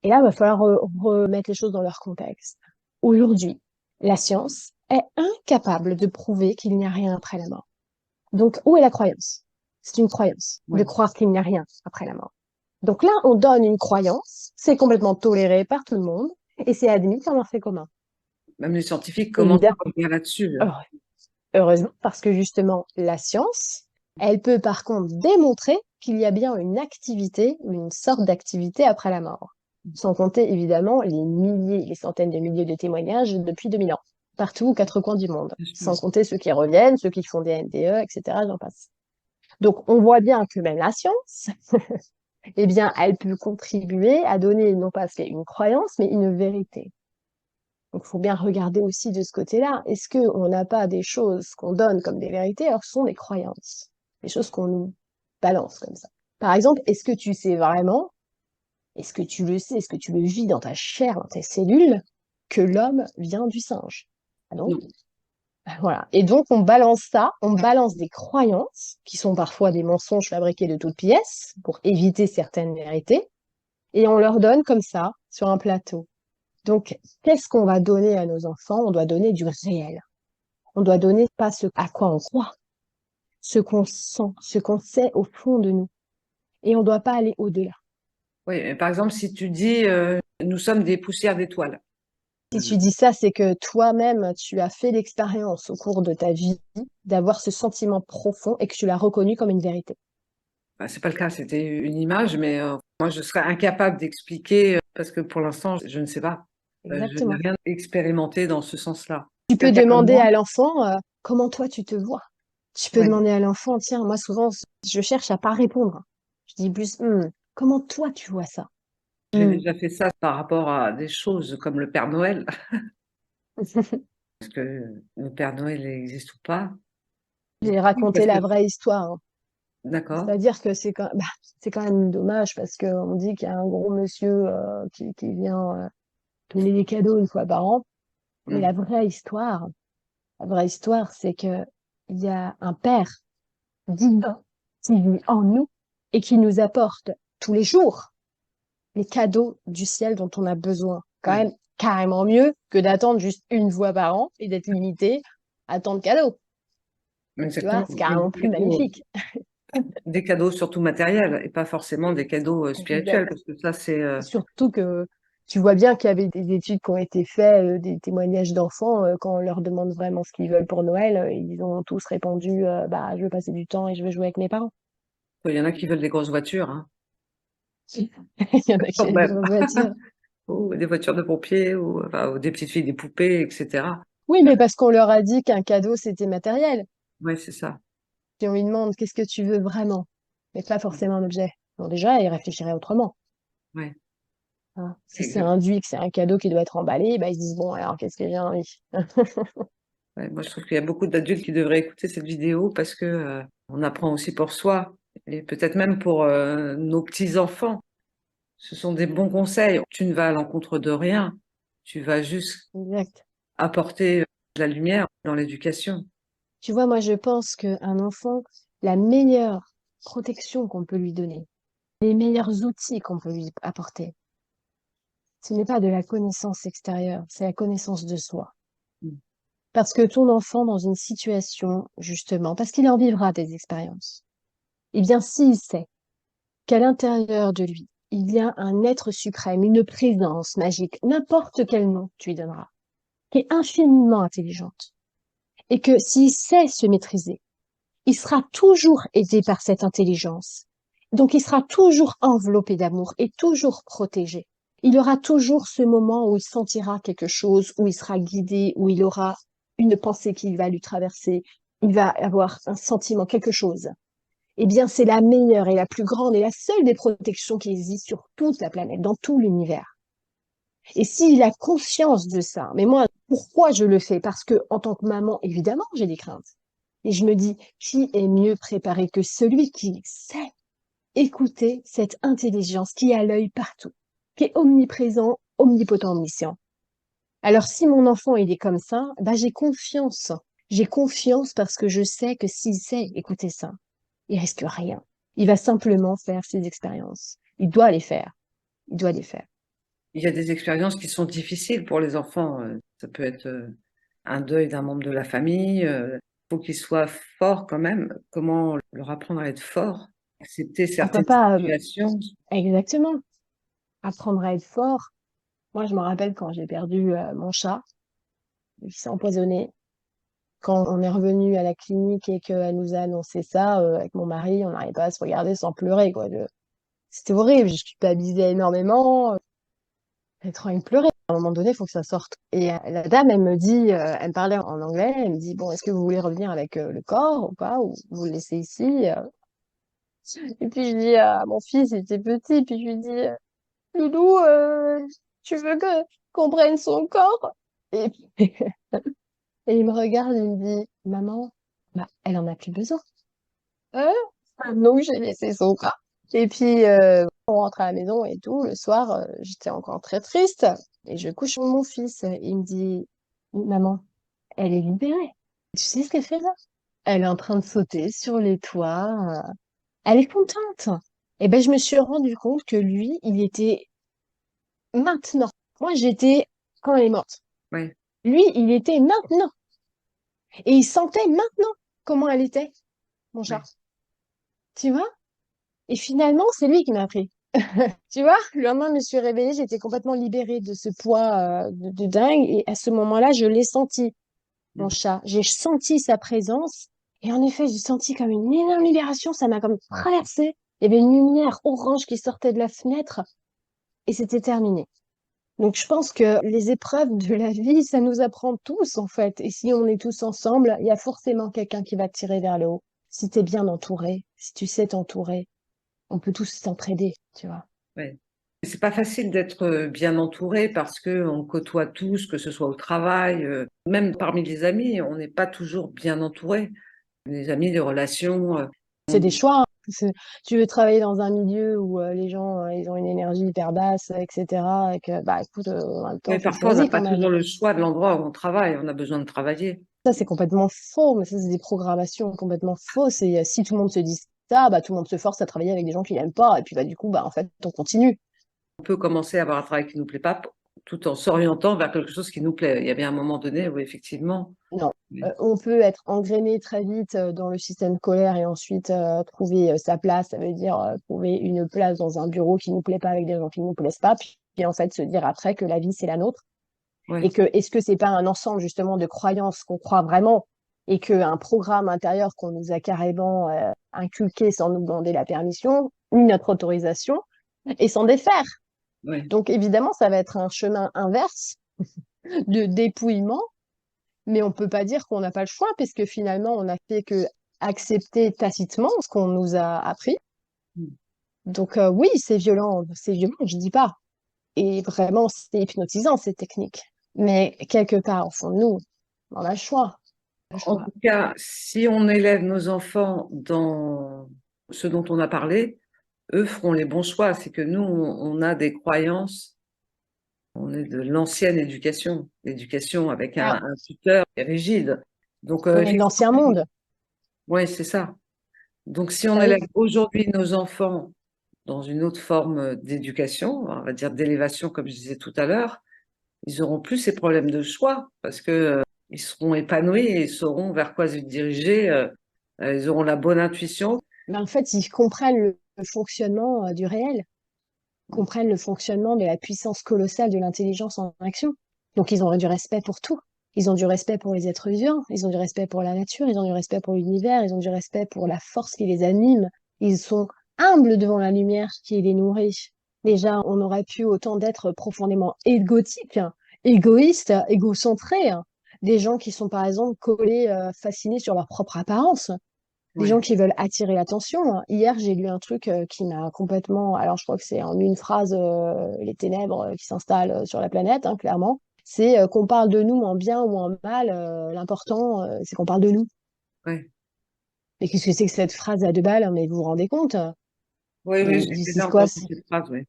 Et là, il va falloir remettre les choses dans leur contexte. Aujourd'hui, la science est incapable de prouver qu'il n'y a rien après la mort. Donc, où est la croyance? C'est une croyance de Ouais. croire qu'il n'y a rien après la mort. Donc là, on donne une croyance, c'est complètement toléré par tout le monde et c'est admis comme un fait commun. Même les scientifiques commencent Évidemment, à revenir là-dessus. heureusement, parce que justement, la science, elle peut par contre démontrer qu'il y a bien une activité ou une sorte d'activité après la mort. Sans compter évidemment les milliers, les centaines de milliers de témoignages depuis 2000 ans, partout aux quatre coins du monde. Bien sûr. Sans compter ceux qui reviennent, ceux qui font des NDE, etc. J'en passe. Donc, on voit bien que même la science, eh bien, elle peut contribuer à donner non pas une croyance, mais une vérité. Donc, il faut bien regarder aussi de ce côté-là. Est-ce qu'on n'a pas des choses qu'on donne comme des vérités, alors ce sont des croyances, des choses qu'on nous balance comme ça. Par exemple, est-ce que tu sais vraiment, est-ce que tu le sais, est-ce que tu le vis dans ta chair, dans tes cellules, que l'homme vient du singe? Ah non? Non. Voilà. Et donc, on balance ça, on balance des croyances, qui sont parfois des mensonges fabriqués de toutes pièces, pour éviter certaines vérités, et on leur donne comme ça, sur un plateau. Donc, qu'est-ce qu'on va donner à nos enfants? On doit donner du réel. On doit donner pas ce à quoi on croit, ce qu'on sent, ce qu'on sait au fond de nous. Et on ne doit pas aller au-delà. Oui, mais par exemple, si tu dis nous sommes des poussières d'étoiles, Si tu dis ça, c'est que toi-même, tu as fait l'expérience au cours de ta vie d'avoir ce sentiment profond et que tu l'as reconnu comme une vérité. bah, c'est pas le cas, c'était une image, mais moi je serais incapable d'expliquer parce que pour l'instant, je ne sais pas. Je n'ai Exactement. rien expérimenté dans ce sens-là. Tu peux Quelqu'un comme demander moi, à l'enfant comment toi tu te vois. Tu peux ouais, demander à l'enfant, tiens, moi souvent je cherche à pas répondre. Je dis plus, comment toi tu vois ça? j'ai Hmm. déjà fait ça par rapport à des choses comme le Père Noël, parce que le Père Noël existe ou pas. J'ai Oui, raconté parce que, la vraie histoire, hein. d'accord. C'est-à-dire que c'est quand même dommage parce qu'on dit qu'il y a un gros monsieur qui vient donner des cadeaux une fois par an. Mais Mm. la vraie histoire, c'est que il y a un père divin qui vit en nous et qui nous apporte tous les jours les cadeaux du ciel dont on a besoin. Quand Ouais. même carrément mieux que d'attendre juste une fois par an et d'être limité à tant de cadeaux. Tu vois, Exactement. c'est carrément plus magnifique. Des cadeaux surtout matériels et pas forcément des cadeaux spirituels, Évidemment. parce que ça, c'est Surtout que tu vois bien qu'il y avait des études qui ont été faites, des témoignages d'enfants, quand on leur demande vraiment ce qu'ils veulent pour Noël, ils ont tous répondu, bah, je veux passer du temps et je veux jouer avec mes parents. il y en a qui veulent des grosses voitures, hein, Il y en a qui quand ont des même. grosses voitures. Ou des voitures de pompiers, ou des petites filles, des poupées, etc. Oui, mais parce qu'on leur a dit qu'un cadeau, c'était matériel. Ouais, c'est ça. Si on lui demande qu'est-ce que tu veux vraiment, mais pas forcément un objet. Bon, déjà, il réfléchirait autrement, Ouais, hein. Si c'est exact. induit que c'est un cadeau qui doit être emballé, bah, ils se disent, bon, alors qu'est-ce que j'ai envie? Ouais, moi, je trouve qu'il y a beaucoup d'adultes qui devraient écouter cette vidéo parce que on apprend aussi pour soi et peut-être même pour nos petits-enfants. Ce sont des bons conseils. Tu ne vas à l'encontre de rien. Tu vas juste Exact. apporter de la lumière dans l'éducation. Tu vois, moi, je pense qu'un enfant, la meilleure protection qu'on peut lui donner, les meilleurs outils qu'on peut lui apporter, ce n'est pas de la connaissance extérieure, c'est la connaissance de soi. Mm. Parce que ton enfant, dans une situation, justement, parce qu'il en vivra des expériences, eh bien, s'il sait qu'à l'intérieur de lui, il y a un être suprême, une présence magique, n'importe quel nom tu lui donneras, qui est infiniment intelligente, et que s'il sait se maîtriser, il sera toujours aidé par cette intelligence. Donc, il sera toujours enveloppé d'amour et toujours protégé. Il aura toujours ce moment où il sentira quelque chose, où il sera guidé, où il aura une pensée qui va lui traverser. Il va avoir un sentiment, quelque chose. Eh bien, c'est la meilleure et la plus grande et la seule des protections qui existent sur toute la planète, dans tout l'univers. Et s'il a conscience de ça, mais moi, pourquoi je le fais? Parce que, en tant que maman, évidemment, j'ai des craintes. Et je me dis, qui est mieux préparé que celui qui sait? écouter cette intelligence qui a l'œil partout, qui est omniprésent, omnipotent, omniscient. Alors, si mon enfant, il est comme ça, bah, j'ai confiance. J'ai confiance parce que je sais que s'il sait écouter ça, il risque rien. Il va simplement faire ses expériences. Il doit les faire. Il doit les faire. Il y a des expériences qui sont difficiles pour les enfants. Ça peut être un deuil d'un membre de la famille. Il faut qu'ils soient forts quand même. Comment leur apprendre à être forts, accepter On peut certaines pas, situations. exactement, apprendre à être fort. Moi, je me rappelle quand j'ai perdu mon chat, il s'est empoisonné. Quand on est revenu à la clinique et qu'elle nous a annoncé ça, avec mon mari, on n'arrivait pas à se regarder sans pleurer, quoi. C'était horrible, je culpabilisais énormément. J'ai trop envie de pleurer. À un moment donné, il faut que ça sorte. Et la dame, elle me dit, elle me parlait en anglais, elle me dit, bon, est-ce que vous voulez revenir avec le corps ou pas, ou vous le laissez ici? Et puis je dis à mon fils, il était petit, puis je lui dis, Loulou, tu veux que qu'on prenne son corps? Et, puis- et il me regarde et il me dit, maman, bah, elle en a plus besoin. Euh, donc j'ai laissé son corps. Et puis on rentre à la maison et tout. Le soir, j'étais encore très triste. Et je couche mon fils. Il me dit, maman, elle est libérée. Tu sais ce qu'elle fait là? Elle est en train de sauter sur les toits. Elle est contente. Et ben je me suis rendu compte que lui, il était maintenant. Moi, j'étais quand elle est morte. Ouais, Lui, il était maintenant. Et il sentait maintenant comment elle était, mon chat. ouais. Tu vois? Et finalement, c'est lui qui m'a appris. Tu vois? Le lendemain, je me suis réveillée, j'étais complètement libérée de ce poids de dingue. Et à ce moment-là, je l'ai senti, mon Mhm. chat. J'ai senti sa présence. Et en effet, j'ai senti comme une énorme libération. Ça m'a comme traversée. Il y avait une lumière orange qui sortait de la fenêtre. Et c'était terminé. Donc, je pense que les épreuves de la vie, ça nous apprend tous, en fait. Et si on est tous ensemble, il y a forcément quelqu'un qui va te tirer vers le haut. Si tu es bien entouré, si tu sais t'entourer, on peut tous s'entraider, tu vois. Ouais. C'est pas facile d'être bien entouré parce que on côtoie tous, que ce soit au travail, même parmi les amis, on n'est pas toujours bien entouré. Les amis, les relations. C'est des choix, hein. Tu veux travailler dans un milieu où les gens, ils ont une énergie hyper basse, etc. Et que, bah, écoute, en même temps, Mais faut parfois, on n'a choisir pas quand même. toujours le choix de l'endroit où on travaille. On a besoin de travailler. Ça, c'est complètement faux, mais ça, c'est des programmations complètement fausses. Et si tout le monde se dit ça, bah, tout le monde se force à travailler avec des gens qui n'aiment pas. Et puis, bah, du coup, bah, en fait, on continue. On peut commencer à avoir un travail qui nous plaît pas tout en s'orientant vers quelque chose qui nous plaît. Il y a bien un moment donné où effectivement. Non. Oui, On peut être engrainé très vite dans le système scolaire et ensuite trouver sa place. Ça veut dire trouver une place dans un bureau qui nous plaît pas avec des gens qui nous plaisent pas. Puis en fait, se dire après que la vie, c'est la nôtre. Et ouais, que est-ce que c'est pas un ensemble justement de croyances qu'on croit vraiment et qu'un programme intérieur qu'on nous a carrément inculqué sans nous demander la permission, ni notre autorisation, et s'en défaire. ouais. Donc évidemment, ça va être un chemin inverse de dépouillement, mais on peut pas dire qu'on n'a pas le choix, puisque finalement, on n'a fait que accepter tacitement ce qu'on nous a appris. Donc oui, c'est violent, je dis pas. Et vraiment, c'est hypnotisant, ces techniques. Mais quelque part, au fond de nous, on a le choix. Le En choix. tout cas, si on élève nos enfants dans ce dont on a parlé, eux feront les bons choix. C'est que nous, on a des croyances, on est de l'ancienne éducation, l'éducation avec Ah, un tuteur rigide. Donc, on est de effectivement, l'ancien monde. oui, c'est ça. Donc, si on Bah élève oui. aujourd'hui nos enfants dans une autre forme d'éducation, on va dire d'élévation, comme je disais tout à l'heure, ils auront plus ces problèmes de choix parce que ils seront épanouis et ils sauront vers quoi se diriger. Ils auront la bonne intuition. Mais en fait, ils comprennent le fonctionnement du réel, comprennent le fonctionnement de la puissance colossale de l'intelligence en action. Donc, ils ont du respect pour tout. Ils ont du respect pour les êtres vivants, ils ont du respect pour la nature, ils ont du respect pour l'univers, ils ont du respect pour la force qui les anime. Ils sont humbles devant la lumière qui les nourrit. Déjà, on aurait pu autant d'être profondément égotiques, hein, égoïstes, égocentrés, hein. Des gens qui sont par exemple collés, fascinés sur leur propre apparence. Des gens Ouais. qui veulent attirer l'attention, hein. Hier, j'ai lu un truc qui m'a complètement... Alors, je crois que c'est en une phrase, les ténèbres qui s'installent sur la planète, hein, clairement. C'est qu'on parle de nous en bien ou en mal. L'important, c'est qu'on parle de nous. Ouais. Et qu'est-ce que c'est que cette phrase à deux balles, hein, mais vous vous rendez compte? Oui, oui, Et j'ai ils déjà disent quoi? entendu cette phrase, oui.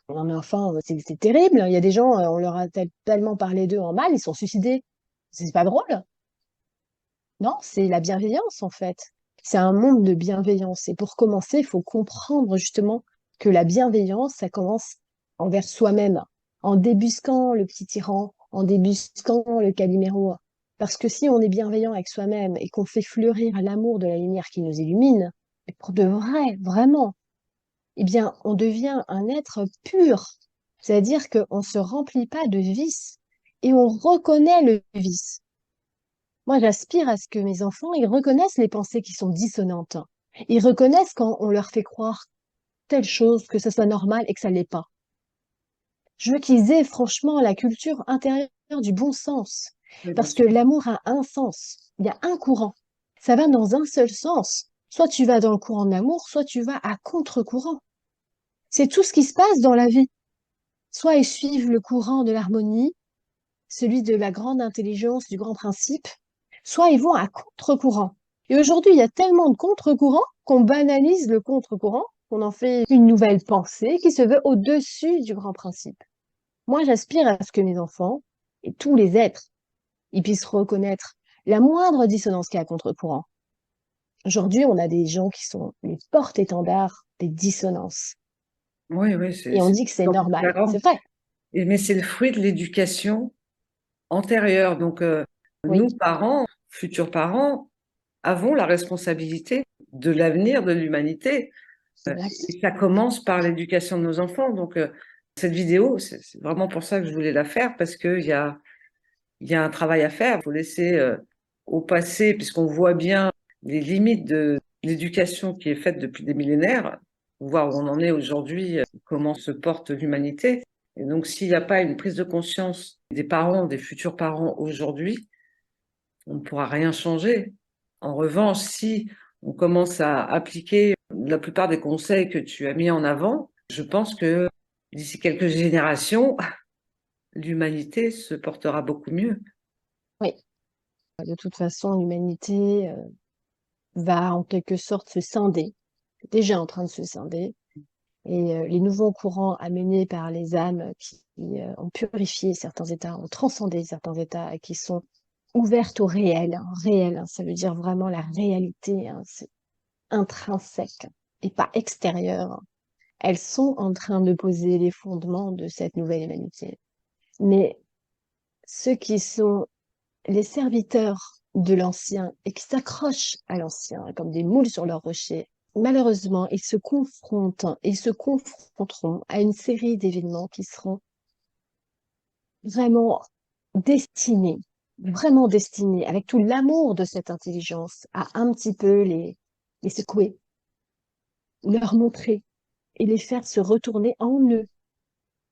Non, mais enfin, c'est terrible. Il y a des gens, on leur a tellement parlé d'eux en mal, ils sont suicidés. C'est pas drôle. Non, c'est la bienveillance, en fait. C'est un monde de bienveillance. Et pour commencer, il faut comprendre justement que la bienveillance, ça commence envers soi-même, en débusquant le petit tyran, en débusquant le Calimero. Parce que si on est bienveillant avec soi-même et qu'on fait fleurir l'amour de la lumière qui nous illumine, et pour de vrai, vraiment, eh bien, on devient un être pur. C'est-à-dire qu'on ne se remplit pas de vices et on reconnaît le vice. Moi, j'aspire à ce que mes enfants, ils reconnaissent les pensées qui sont dissonantes. Ils reconnaissent quand on leur fait croire telle chose, que ce soit normal et que ça l'est pas. Je veux qu'ils aient franchement la culture intérieure du bon sens. Oui, bien Parce que sûr. l'amour a un sens. Il y a un courant. Ça va dans un seul sens. Soit tu vas dans le courant de l'amour, soit tu vas à contre-courant. C'est tout ce qui se passe dans la vie. Soit ils suivent le courant de l'harmonie, celui de la grande intelligence, du grand principe, soit ils vont à contre-courant. Et aujourd'hui, il y a tellement de contre-courants qu'on banalise le contre-courant, qu'on en fait une nouvelle pensée qui se veut au-dessus du grand principe. Moi, j'aspire à ce que mes enfants et tous les êtres, ils puissent reconnaître la moindre dissonance qui est à contre-courant. Aujourd'hui, on a des gens qui sont les porte-étendards des dissonances. Oui, oui, Et on c'est dit que c'est encore plus normal. flagrant. C'est vrai. Mais c'est le fruit de l'éducation antérieure. Donc, Oui, nous, parents, futurs parents, avons la responsabilité de l'avenir de l'humanité. Et exact. ça commence par l'éducation de nos enfants. Donc, cette vidéo, c'est vraiment pour ça que je voulais la faire, parce il y a un travail à faire. Il faut laisser au passé, puisqu'on voit bien les limites de l'éducation qui est faite depuis des millénaires, voir où on en est aujourd'hui, comment se porte l'humanité. Et donc, s'il n'y a pas une prise de conscience des parents, des futurs parents aujourd'hui, on ne pourra rien changer. En revanche, si on commence à appliquer la plupart des conseils que tu as mis en avant, je pense que d'ici quelques générations, l'humanité se portera beaucoup mieux. Oui. De toute façon, l'humanité va en quelque sorte se scinder, c'est déjà en train de se scinder, et les nouveaux courants amenés par les âmes qui ont purifié certains états, ont transcendé certains états et qui sont ouvertes au réel, hein, ça veut dire vraiment la réalité, hein, c'est intrinsèque et pas extérieur. Elles sont en train de poser les fondements de cette nouvelle humanité. Mais ceux qui sont les serviteurs de l'ancien et qui s'accrochent à l'ancien comme des moules sur leur rocher, malheureusement, ils se confrontent et se confronteront à une série d'événements qui seront vraiment destinés, vraiment destinés, avec tout l'amour de cette intelligence, à un petit peu les secouer, leur montrer et les faire se retourner en eux.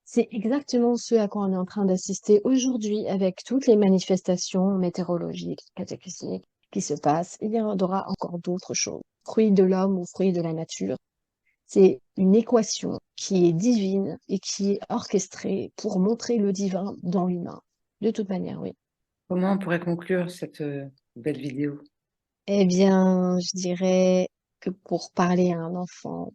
C'est exactement ce à quoi on est en train d'assister aujourd'hui avec toutes les manifestations météorologiques, cataclysmiques qui se passent. Il y en aura encore d'autres choses. Fruit de l'homme ou fruit de la nature. C'est une équation qui est divine et qui est orchestrée pour montrer le divin dans l'humain. De toute manière, oui. Comment on pourrait conclure cette belle vidéo? Eh bien, je dirais que pour parler à un enfant,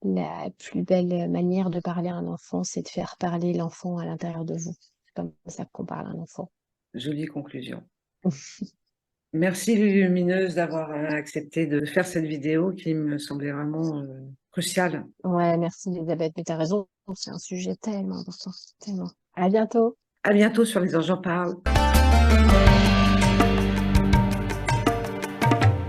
la plus belle manière de parler à un enfant, c'est de faire parler l'enfant à l'intérieur de vous. C'est comme ça qu'on parle à un enfant. Jolie conclusion. Merci Lumineuse d'avoir accepté de faire cette vidéo qui me semblait vraiment cruciale. Ouais, merci Elisabeth, mais t'as raison, c'est un sujet tellement important, tellement. À bientôt. À bientôt sur Les Anges en parlent.